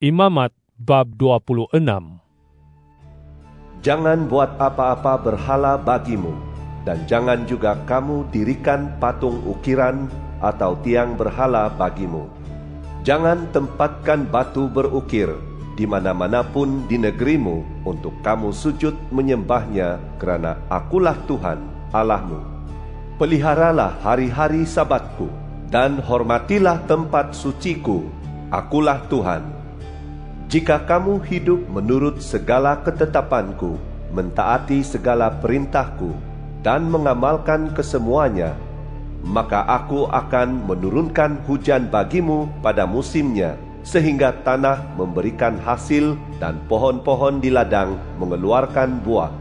Imamat bab 26. Jangan buat apa-apa berhala bagimu, dan jangan juga kamu dirikan patung ukiran atau tiang berhala bagimu. Jangan tempatkan batu berukir di mana-mana pun di negerimu untuk kamu sujud menyembahnya, kerana Akulah Tuhan Allahmu. Peliharalah hari-hari Sabatku dan hormatilah tempat suciku. Akulah Tuhan. Jika kamu hidup menurut segala ketetapanku, mentaati segala perintahku, dan mengamalkan kesemuanya, maka aku akan menurunkan hujan bagimu pada musimnya, sehingga tanah memberikan hasil dan pohon-pohon di ladang mengeluarkan buah.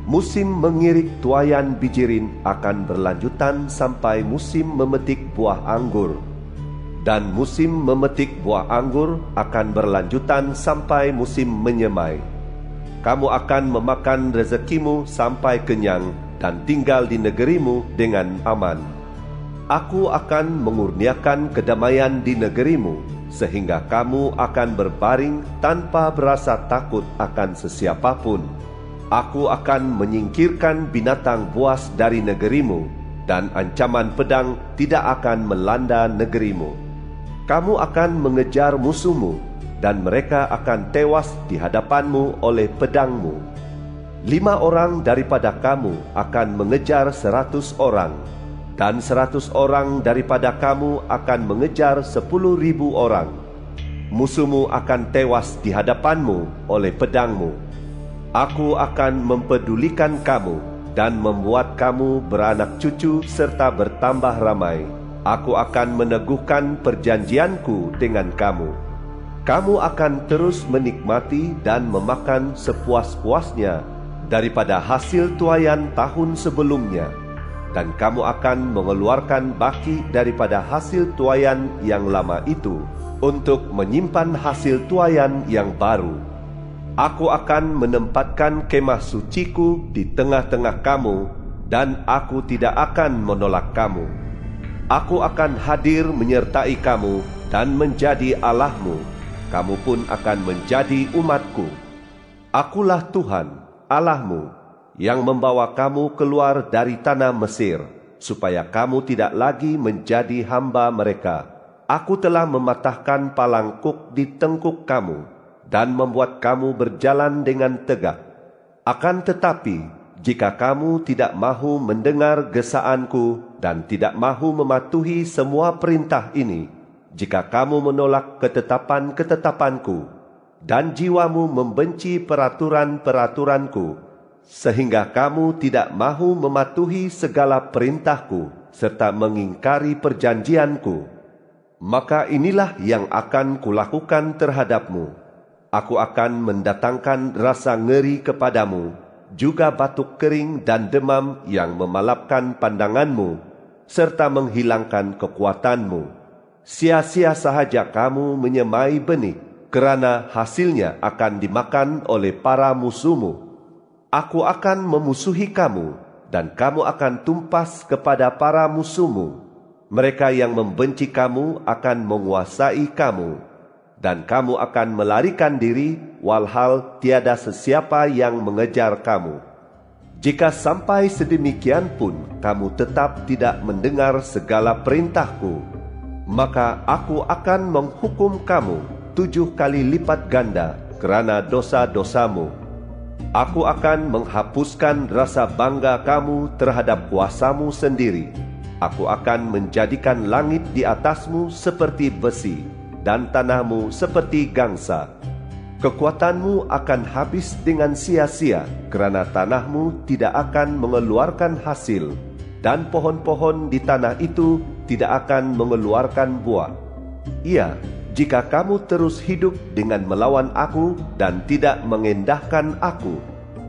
Musim mengirik tuaian bijirin akan berlanjutan sampai musim memetik buah anggur. Dan musim memetik buah anggur akan berlanjutan sampai musim menyemai. Kamu akan memakan rezekimu sampai kenyang dan tinggal di negerimu dengan aman. Aku akan mengurniakan kedamaian di negerimu, sehingga kamu akan berbaring tanpa berasa takut akan sesiapapun. Aku akan menyingkirkan binatang buas dari negerimu, dan ancaman pedang tidak akan melanda negerimu. Kamu akan mengejar musuhmu, dan mereka akan tewas di hadapanmu oleh pedangmu. 5 orang daripada kamu akan mengejar 100 orang, dan 100 orang daripada kamu akan mengejar 10.000 orang. Musuhmu akan tewas di hadapanmu oleh pedangmu. Aku akan mempedulikan kamu dan membuat kamu beranak cucu serta bertambah ramai. Aku akan meneguhkan perjanjianku dengan kamu. Kamu akan terus menikmati dan memakan sepuas-puasnya daripada hasil tuaian tahun sebelumnya, dan kamu akan mengeluarkan baki daripada hasil tuaian yang lama itu untuk menyimpan hasil tuaian yang baru. Aku akan menempatkan kemah suciku di tengah-tengah kamu, dan aku tidak akan menolak kamu. Aku akan hadir menyertai kamu dan menjadi Allahmu. Kamu pun akan menjadi umatku. Akulah Tuhan, Allahmu, yang membawa kamu keluar dari tanah Mesir, supaya kamu tidak lagi menjadi hamba mereka. Aku telah mematahkan palangkuk di tengkuk kamu, dan membuat kamu berjalan dengan tegak. Akan tetapi, jika kamu tidak mahu mendengar gesaanku dan tidak mahu mematuhi semua perintah ini, jika kamu menolak ketetapan-ketetapanku dan jiwamu membenci peraturan-peraturanku, sehingga kamu tidak mahu mematuhi segala perintahku serta mengingkari perjanjianku, maka inilah yang akan kulakukan terhadapmu. Aku akan mendatangkan rasa ngeri kepadamu, juga batuk kering dan demam yang memalapkan pandanganmu, serta menghilangkan kekuatanmu. Sia-sia sahaja kamu menyemai benih, kerana hasilnya akan dimakan oleh para musuhmu. Aku akan memusuhi kamu, dan kamu akan tumpas kepada para musuhmu. Mereka yang membenci kamu akan menguasai kamu, dan kamu akan melarikan diri, walhal tiada sesiapa yang mengejar kamu. Jika sampai sedemikian pun kamu tetap tidak mendengar segala perintahku, maka aku akan menghukum kamu 7 kali lipat ganda kerana dosa-dosamu. Aku akan menghapuskan rasa bangga kamu terhadap kuasamu sendiri. Aku akan menjadikan langit di atasmu seperti besi, dan tanahmu seperti gangsa. Kekuatanmu akan habis dengan sia-sia, kerana tanahmu tidak akan mengeluarkan hasil, dan pohon-pohon di tanah itu tidak akan mengeluarkan buah. Iya, jika kamu terus hidup dengan melawan aku dan tidak mengendahkan aku,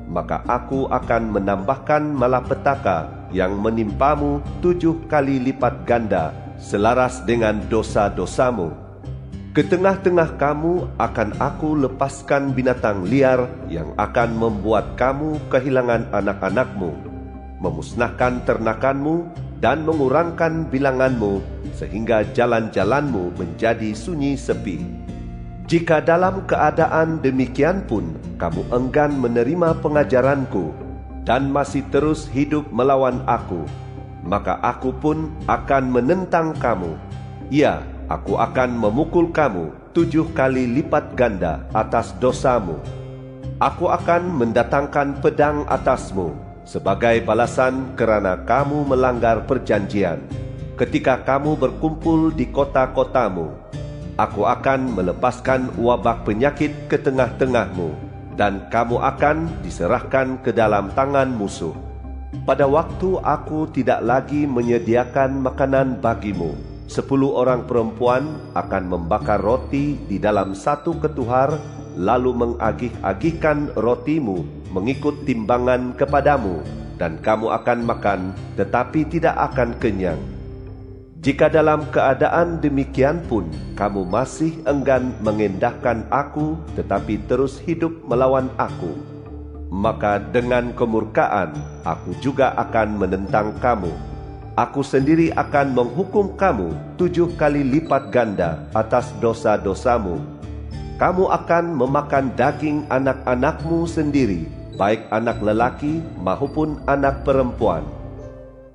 maka aku akan menambahkan malapetaka yang menimpamu 7 kali lipat ganda, selaras dengan dosa-dosamu. Ke tengah-tengah kamu akan aku lepaskan binatang liar yang akan membuat kamu kehilangan anak-anakmu, memusnahkan ternakanmu dan mengurangkan bilanganmu, sehingga jalan-jalanmu menjadi sunyi sepi. Jika dalam keadaan demikian pun kamu enggan menerima pengajaranku dan masih terus hidup melawan aku, maka aku pun akan menentang kamu. Ya, aku akan memukul kamu 7 kali lipat ganda atas dosamu. Aku akan mendatangkan pedang atasmu sebagai balasan kerana kamu melanggar perjanjian. Ketika kamu berkumpul di kota-kotamu, aku akan melepaskan wabak penyakit ke tengah-tengahmu, dan kamu akan diserahkan ke dalam tangan musuh. Pada waktu aku tidak lagi menyediakan makanan bagimu, 10 orang perempuan akan membakar roti di dalam satu ketuhar, lalu mengagih-agihkan rotimu mengikut timbangan kepadamu, dan kamu akan makan, tetapi tidak akan kenyang. Jika dalam keadaan demikian pun kamu masih enggan mengendahkan aku tetapi terus hidup melawan aku, maka dengan kemurkaan aku juga akan menentang kamu. Aku sendiri akan menghukum kamu 7 kali lipat ganda atas dosa-dosamu. Kamu akan memakan daging anak-anakmu sendiri, baik anak lelaki maupun anak perempuan.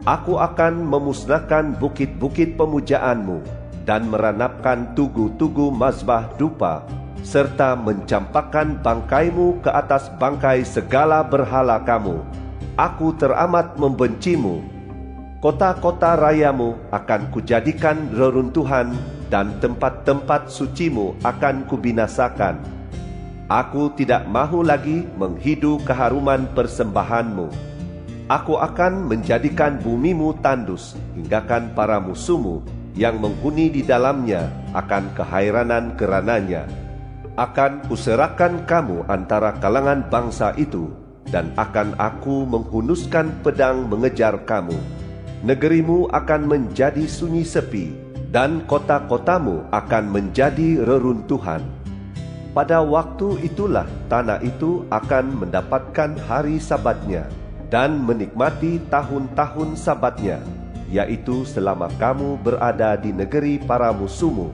Aku akan memusnahkan bukit-bukit pemujaanmu dan meranapkan tugu-tugu mazbah dupa, serta mencampakkan bangkaimu ke atas bangkai segala berhala kamu. Aku teramat membencimu. Kota-kota rayamu akan kujadikan reruntuhan, dan tempat-tempat sucimu akan kubinasakan. Aku tidak mahu lagi menghidu keharuman persembahanmu. Aku akan menjadikan bumimu tandus, hinggakan para musuhmu yang menghuni di dalamnya akan kehairanan kerananya. Akan kuserahkan kamu antara kalangan bangsa itu, dan akan aku menghunuskan pedang mengejar kamu. Negerimu akan menjadi sunyi sepi, dan kota-kotamu akan menjadi reruntuhan. Pada waktu itulah tanah itu akan mendapatkan hari sabatnya, dan menikmati tahun-tahun sabatnya, yaitu selama kamu berada di negeri para musuhmu,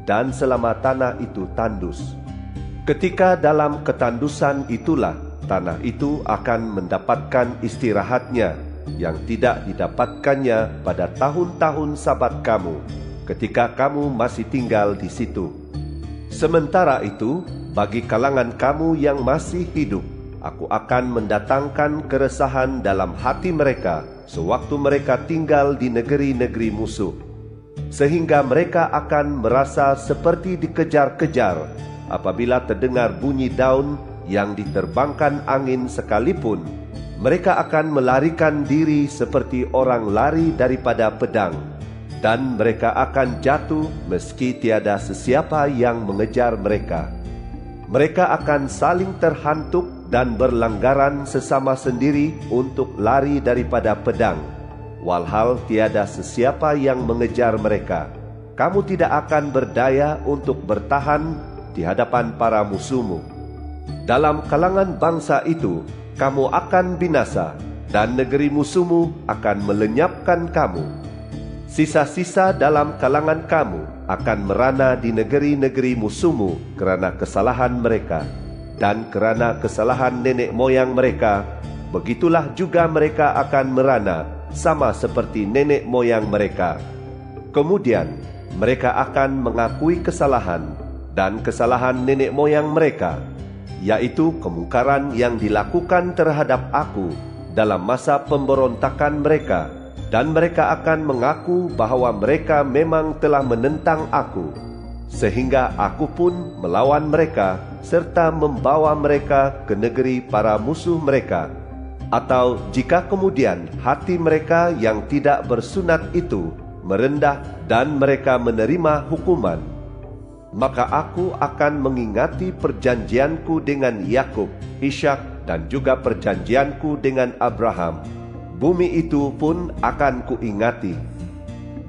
dan selama tanah itu tandus. Ketika dalam ketandusan itulah tanah itu akan mendapatkan istirahatnya, yang tidak didapatkannya pada tahun-tahun sabat kamu, ketika kamu masih tinggal di situ. Sementara itu, bagi kalangan kamu yang masih hidup, aku akan mendatangkan keresahan dalam hati mereka sewaktu mereka tinggal di negeri-negeri musuh, sehingga mereka akan merasa seperti dikejar-kejar apabila terdengar bunyi daun yang diterbangkan angin sekalipun. Mereka akan melarikan diri seperti orang lari daripada pedang, dan mereka akan jatuh meski tiada sesiapa yang mengejar mereka. Mereka akan saling terhantuk dan berlanggaran sesama sendiri untuk lari daripada pedang, walhal tiada sesiapa yang mengejar mereka. Kamu tidak akan berdaya untuk bertahan di hadapan para musuhmu. Dalam kalangan bangsa itu, kamu akan binasa, dan negeri musuhmu akan melenyapkan kamu. Sisa-sisa dalam kalangan kamu akan merana di negeri-negeri musuhmu kerana kesalahan mereka, dan kerana kesalahan nenek moyang mereka, begitulah juga mereka akan merana sama seperti nenek moyang mereka. Kemudian mereka akan mengakui kesalahan dan kesalahan nenek moyang mereka, yaitu kemungkaran yang dilakukan terhadap aku dalam masa pemberontakan mereka, dan mereka akan mengaku bahawa mereka memang telah menentang aku, sehingga aku pun melawan mereka serta membawa mereka ke negeri para musuh mereka. Atau jika kemudian hati mereka yang tidak bersunat itu merendah dan mereka menerima hukuman, maka aku akan mengingati perjanjianku dengan Yakub, Ishak, dan juga perjanjianku dengan Abraham. Bumi itu pun akan kuingati.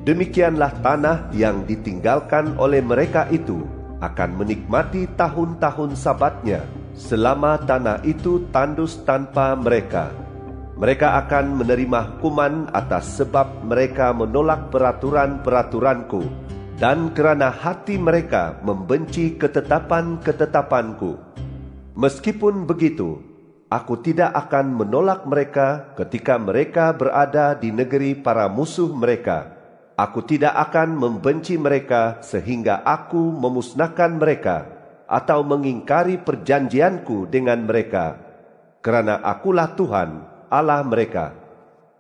Demikianlah tanah yang ditinggalkan oleh mereka itu akan menikmati tahun-tahun sabatnya, selama tanah itu tandus tanpa mereka. Mereka akan menerima hukuman atas sebab mereka menolak peraturan-peraturanku, dan kerana hati mereka membenci ketetapan-ketetapanku. Meskipun begitu, aku tidak akan menolak mereka ketika mereka berada di negeri para musuh mereka. Aku tidak akan membenci mereka sehingga aku memusnahkan mereka atau mengingkari perjanjianku dengan mereka, kerana akulah Tuhan, Allah mereka.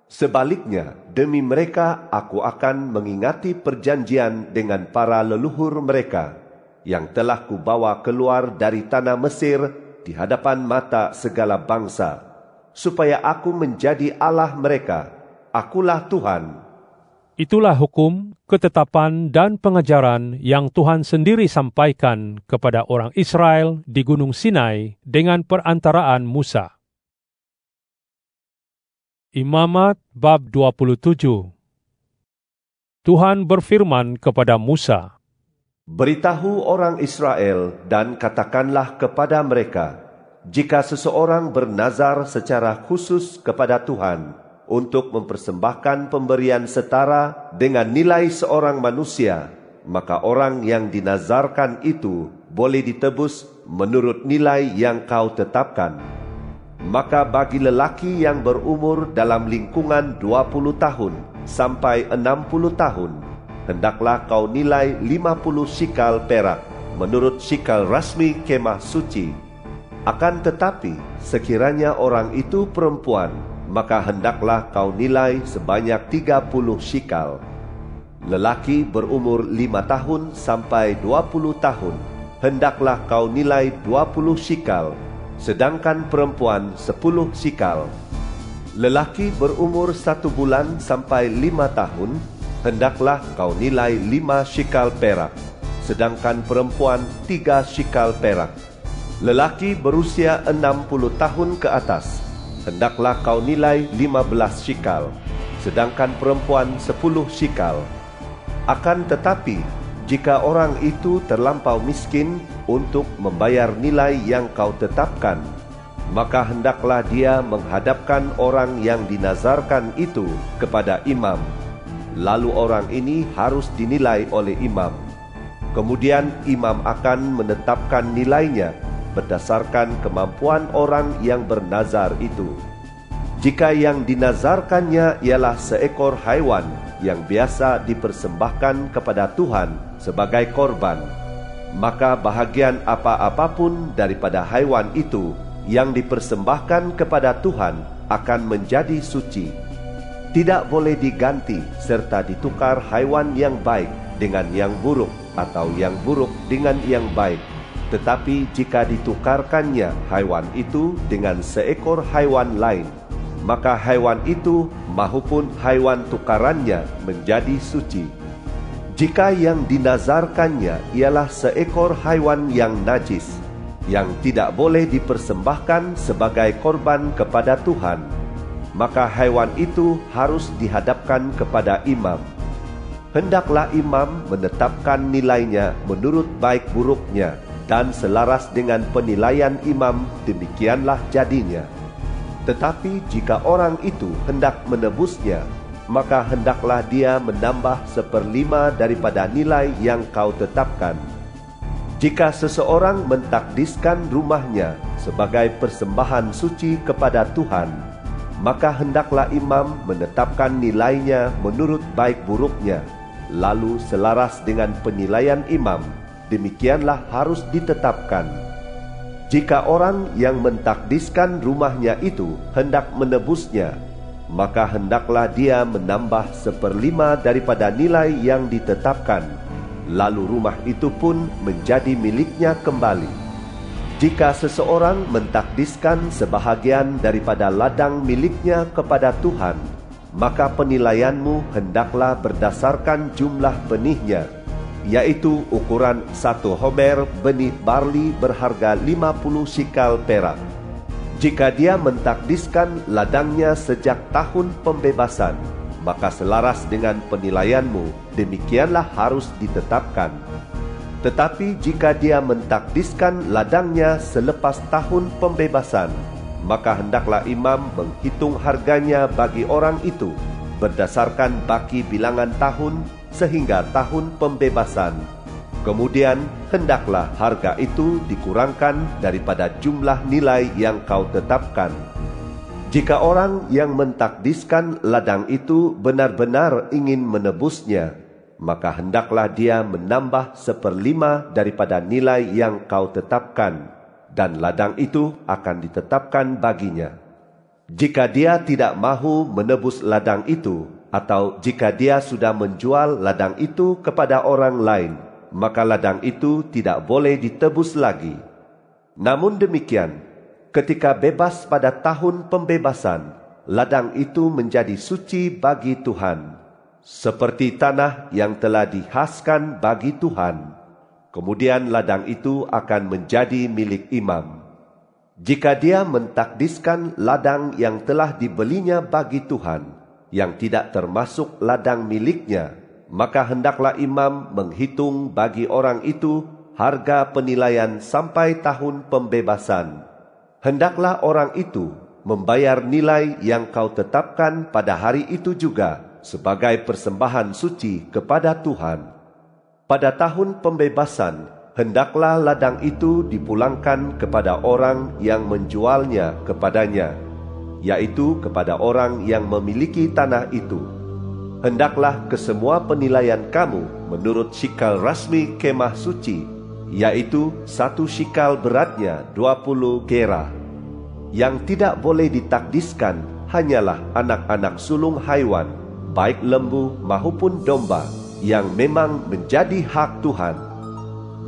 Sebaliknya, demi mereka aku akan mengingati perjanjian dengan para leluhur mereka, yang telah kubawa keluar dari tanah Mesir di hadapan mata segala bangsa, supaya aku menjadi Allah mereka. Akulah Tuhan. Itulah hukum, ketetapan, dan pengajaran yang Tuhan sendiri sampaikan kepada orang Israel di Gunung Sinai dengan perantaraan Musa. Imamat bab 27. Tuhan berfirman kepada Musa, Beritahu orang Israel dan katakanlah kepada mereka, jika seseorang bernazar secara khusus kepada Tuhan untuk mempersembahkan pemberian setara dengan nilai seorang manusia, maka orang yang dinazarkan itu boleh ditebus menurut nilai yang kau tetapkan. Maka bagi lelaki yang berumur dalam lingkungan 20 tahun sampai 60 tahun, hendaklah kau nilai 50 shikal perak menurut shikal rasmi kemah suci. Akan tetapi, sekiranya orang itu perempuan, maka hendaklah kau nilai sebanyak 30 shikal. Lelaki berumur 5 tahun sampai 20 tahun, hendaklah kau nilai 20 shikal, sedangkan perempuan 10 shikal. Lelaki berumur 1 bulan sampai 5 tahun, hendaklah kau nilai 5 shikal perak, sedangkan perempuan 3 shikal perak. Lelaki berusia 60 tahun ke atas, hendaklah kau nilai 15 shikal, sedangkan perempuan 10 shikal. Akan tetapi, jika orang itu terlampau miskin untuk membayar nilai yang kau tetapkan, maka hendaklah dia menghadapkan orang yang dinazarkan itu kepada imam. Lalu orang ini harus dinilai oleh imam. Kemudian imam akan menetapkan nilainya berdasarkan kemampuan orang yang bernazar itu. Jika yang dinazarkannya ialah seekor haiwan yang biasa dipersembahkan kepada Tuhan sebagai korban, maka bahagian apa-apapun daripada haiwan itu yang dipersembahkan kepada Tuhan akan menjadi suci. Tidak boleh diganti serta ditukar haiwan yang baik dengan yang buruk atau yang buruk dengan yang baik. Tetapi jika ditukarkannya haiwan itu dengan seekor haiwan lain, maka haiwan itu mahupun haiwan tukarannya menjadi suci. Jika yang dinazarkannya ialah seekor haiwan yang najis, yang tidak boleh dipersembahkan sebagai korban kepada Tuhan, maka haiwan itu harus dihadapkan kepada imam. Hendaklah imam menetapkan nilainya menurut baik buruknya, dan selaras dengan penilaian imam, demikianlah jadinya. Tetapi jika orang itu hendak menebusnya, maka hendaklah dia menambah 1/5 daripada nilai yang kau tetapkan. Jika seseorang mentakdiskan rumahnya sebagai persembahan suci kepada Tuhan, maka hendaklah imam menetapkan nilainya menurut baik buruknya, lalu selaras dengan penilaian imam, demikianlah harus ditetapkan. Jika orang yang mentakdiskan rumahnya itu hendak menebusnya, maka hendaklah dia menambah 1/5 daripada nilai yang ditetapkan, lalu rumah itu pun menjadi miliknya kembali. Jika seseorang mentakdiskan sebahagian daripada ladang miliknya kepada Tuhan, maka penilaianmu hendaklah berdasarkan jumlah benihnya, yaitu ukuran 1 homer benih barli berharga 50 shikal perak. Jika dia mentakdiskan ladangnya sejak tahun pembebasan, maka selaras dengan penilaianmu, demikianlah harus ditetapkan. Tetapi jika dia mentakdiskan ladangnya selepas tahun pembebasan, maka hendaklah imam menghitung harganya bagi orang itu berdasarkan baki bilangan tahun sehingga tahun pembebasan. Kemudian hendaklah harga itu dikurangkan daripada jumlah nilai yang kau tetapkan. Jika orang yang mentakdiskan ladang itu benar-benar ingin menebusnya, maka hendaklah dia menambah 1/5 daripada nilai yang kau tetapkan, dan ladang itu akan ditetapkan baginya. Jika dia tidak mahu menebus ladang itu, atau jika dia sudah menjual ladang itu kepada orang lain, maka ladang itu tidak boleh ditebus lagi. Namun demikian, ketika bebas pada tahun pembebasan, ladang itu menjadi suci bagi Tuhan, seperti tanah yang telah dihaskan bagi Tuhan. Kemudian ladang itu akan menjadi milik imam. Jika dia mentakdiskan ladang yang telah dibelinya bagi Tuhan, yang tidak termasuk ladang miliknya, maka hendaklah imam menghitung bagi orang itu harga penilaian sampai tahun pembebasan. Hendaklah orang itu membayar nilai yang kau tetapkan pada hari itu juga sebagai persembahan suci kepada Tuhan. Pada tahun pembebasan, hendaklah ladang itu dipulangkan kepada orang yang menjualnya kepadanya, yaitu kepada orang yang memiliki tanah itu. Hendaklah kesemua penilaian kamu menurut shikal rasmi kemah suci, yaitu 1 shikal beratnya 20 gera. Yang tidak boleh ditakdiskan hanyalah anak-anak sulung haiwan, baik lembu maupun domba, yang memang menjadi hak Tuhan.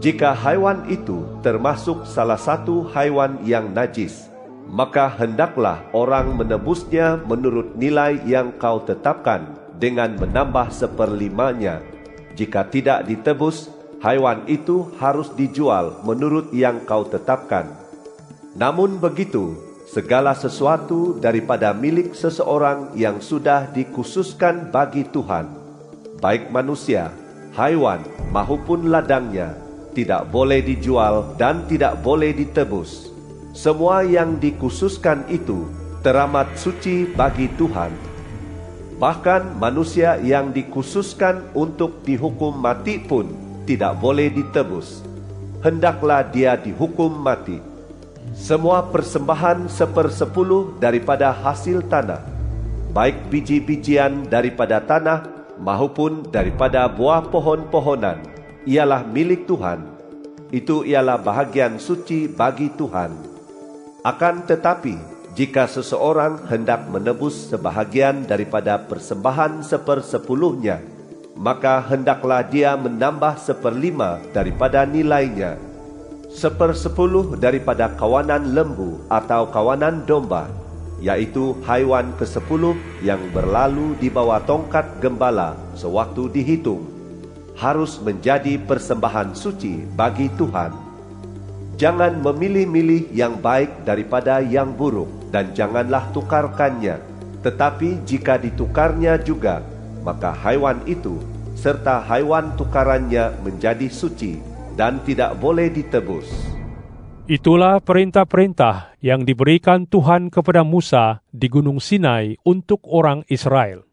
Jika haiwan itu termasuk salah satu haiwan yang najis, maka hendaklah orang menebusnya menurut nilai yang kau tetapkan dengan menambah 1/5-nya. Jika tidak ditebus, haiwan itu harus dijual menurut yang kau tetapkan. Namun begitu, segala sesuatu daripada milik seseorang yang sudah dikhususkan bagi Tuhan, baik manusia, haiwan maupun ladangnya, tidak boleh dijual dan tidak boleh ditebus. Semua yang dikhususkan itu teramat suci bagi Tuhan. Bahkan manusia yang dikhususkan untuk dihukum mati pun tidak boleh ditebus. Hendaklah dia dihukum mati. Semua persembahan 1/10 daripada hasil tanah, baik biji-bijian daripada tanah maupun daripada buah pohon-pohonan, ialah milik Tuhan. Itu ialah bahagian suci bagi Tuhan. Akan tetapi, jika seseorang hendak menebus sebahagian daripada persembahan 1/10-nya, maka hendaklah dia menambah 1/5 daripada nilainya. 1/10 daripada kawanan lembu atau kawanan domba, yaitu haiwan ke-10 yang berlalu di bawah tongkat gembala sewaktu dihitung, harus menjadi persembahan suci bagi Tuhan. Jangan memilih-milih yang baik daripada yang buruk, dan janganlah tukarkannya. Tetapi jika ditukarnya juga, maka haiwan itu serta haiwan tukarannya menjadi suci dan tidak boleh ditebus. Itulah perintah-perintah yang diberikan Tuhan kepada Musa di Gunung Sinai untuk orang Israel.